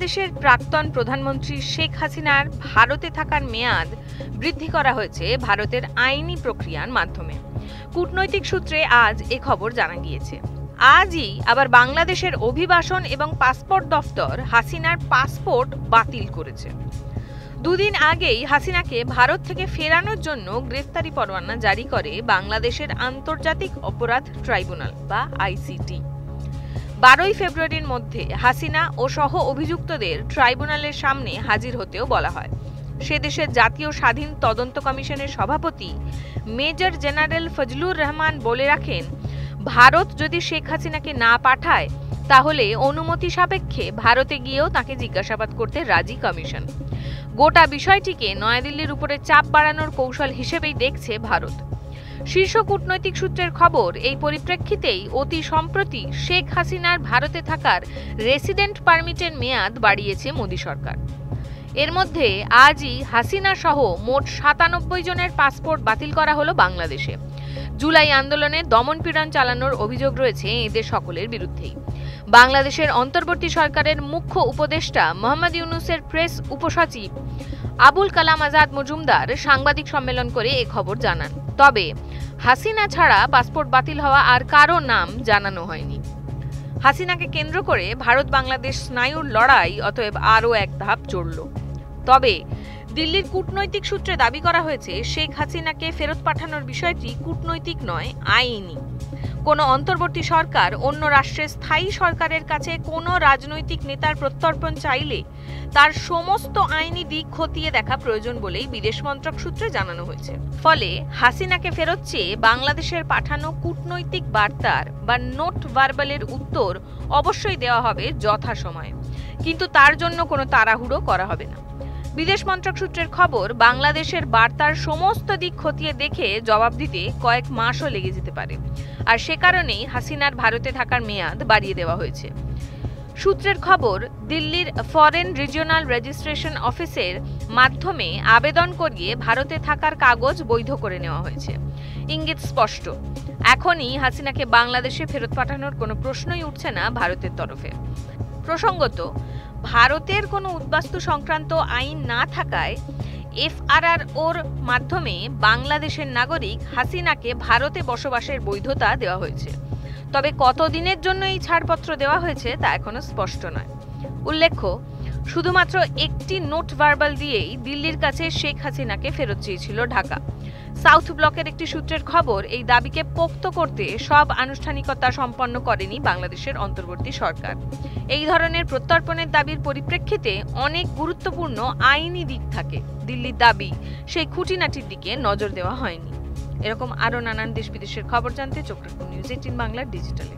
বাংলাদেশের প্রাক্তন প্রধানমন্ত্রী শেখ হাসিনার ভারতে থাকার মেয়াদ বৃদ্ধি করা হয়েছে ভারতের আইনি প্রক্রিয়ার মাধ্যমে। কূটনৈতিক সূত্রে আজ এ খবর জানা গিয়েছে। আজই আবার বাংলাদেশের অভিবাসন এবং পাসপোর্ট দফতর হাসিনার পাসপোর্ট বাতিল করেছে। দুদিন আগেই হাসিনাকে ভারত থেকে ফেরানোর জন্য গ্রেফতারি পরোয়ানা জারি করে বাংলাদেশের আন্তর্জাতিক অপরাধ ট্রাইব্যুনাল বা আইসিটি। 12ই ফেব্রুয়ারির মধ্যে হাসিনা ও সহ অভিযুক্তদের ট্রাইব্যুনালের সামনে হাজির হতেও বলা হয়। সে দেশের জাতীয় স্বাধীন তদন্ত কমিশনের সভাপতি মেজর জেনারেল ফজলুর রহমান বলে রাখেন, ভারত যদি শেখ হাসিনাকে না পাঠায় তাহলে অনুমতি সাপেক্ষে ভারতে গিয়েও তাকে জিজ্ঞাসাবাদ করতে রাজি কমিশন। গোটা বিষয়টিকে নয়াদিল্লির উপরে চাপ বাড়ানোর কৌশল হিসেবেই দেখছে ভারত। শীর্ষ কূটনৈতিক সূত্রের খবর, এই পরিপ্রেক্ষিতেই অতি সম্প্রতি শেখ হাসিনার ভারতে থাকার রেসিডেন্ট পারমিটের মেয়াদ বাড়িয়েছে মোদী সরকার। এর মধ্যে আজই হাসিনা সহ মোট 97 জনের পাসপোর্ট বাতিল করা হলো বাংলাদেশে। জুলাই আন্দোলনে দমনপীড়ন চালানোর অভিযোগ রয়েছে এদের সকলের বিরুদ্ধেই। বাংলাদেশের অন্তর্বর্তী সরকারের মুখ্য উপদেষ্টা মোহাম্মদ ইউনূসের প্রেস উপসচিব আবুল কালাম আজাদ মজুমদার সাংবাদিক সম্মেলন করে এ খবর জানান। তবে হাসিনা ছাড়া পাসপোর্ট বাতিল হওয়া আর কারো নাম জানানো হয়নি। হাসিনাকে কেন্দ্র করে ভারত বাংলাদেশ স্নায়ুর লড়াই অতএব আরও এক ধাপ চড়ল। তবে দিল্লির কূটনৈতিক সূত্রে দাবি করা হয়েছে, শেখ হাসিনাকে ফেরত পাঠানোর বিষয়টি কূটনৈতিক নয়, আইনি। কোনো অন্তর্বর্তী সরকার অন্য রাষ্ট্রের স্থায়ী সরকারের কাছে কোনো রাজনৈতিক নেতার প্রত্যর্পণ চাইলে তার সমস্ত আইনি দিক খতিয়ে দেখা প্রয়োজন বলেই বিদেশ মন্ত্রক সূত্রে জানানো হয়েছে। ফলে হাসিনাকে ফেরত চেয়ে বাংলাদেশের পাঠানো কূটনৈতিক বার্তার বা নোট ভার্বালের উত্তর অবশ্যই দেওয়া হবে যথাসময়ে, কিন্তু তার জন্য কোনো তাড়াহুড়ো করা হবে না। বিদেশ মন্ত্রক সূত্রের খবর, বাংলাদেশের বার্তার সমস্ত দিক খতিয়ে দেখে জবাব দিতে কয়েক মাসও লেগে যেতে পারে, আর সে কারণেই হাসিনার ভারতে থাকার মেয়াদ বাড়িয়ে দেওয়া হয়েছে। সূত্রের খবর, দিল্লির ফরেন রিজিওনাল রেজিস্ট্রেশন অফিসের মাধ্যমে আবেদন করিয়ে ভারতে থাকার কাগজ বৈধ করে নেওয়া হয়েছে। ইঙ্গিত স্পষ্ট, এখনই হাসিনাকে বাংলাদেশে ফেরত পাঠানোর কোনো প্রশ্নই উঠছে না ভারতের তরফে। প্রসঙ্গত, ভারতের কোনো উদ্বাস্তু সংক্রান্ত আইন না থাকায় এফআরআর-ওর মাধ্যমে বাংলাদেশের নাগরিক হাসিনাকে ভারতে বসবাসের বৈধতা দেওয়া হয়েছে। তবে কতদিনের জন্য এই ছাড়পত্র দেওয়া হয়েছে তা এখনো স্পষ্ট নয়। উল্লেখ্য, শুধুমাত্র একটি নোট ভার্বাল দিয়েই দিল্লির কাছে শেখ হাসিনাকে ফেরত চেয়েছিল ঢাকা। সাউথ ব্লকের একটি সূত্রের খবর, এই দাবিকে পোক্ত করতে সব আনুষ্ঠানিকতা সম্পন্ন করেনি বাংলাদেশের অন্তর্বর্তী সরকার। এই ধরনের প্রত্যর্পণের দাবির পরিপ্রেক্ষিতে অনেক গুরুত্বপূর্ণ আইনি দিক থাকে। দিল্লির দাবি, সেই খুঁটিনাটির দিকে নজর দেওয়া হয়নি। এরকম আরও নানান দেশ বিদেশের খবর জানতে চোখ রাখুন নিউজ 18 বাংলার ডিজিটালে।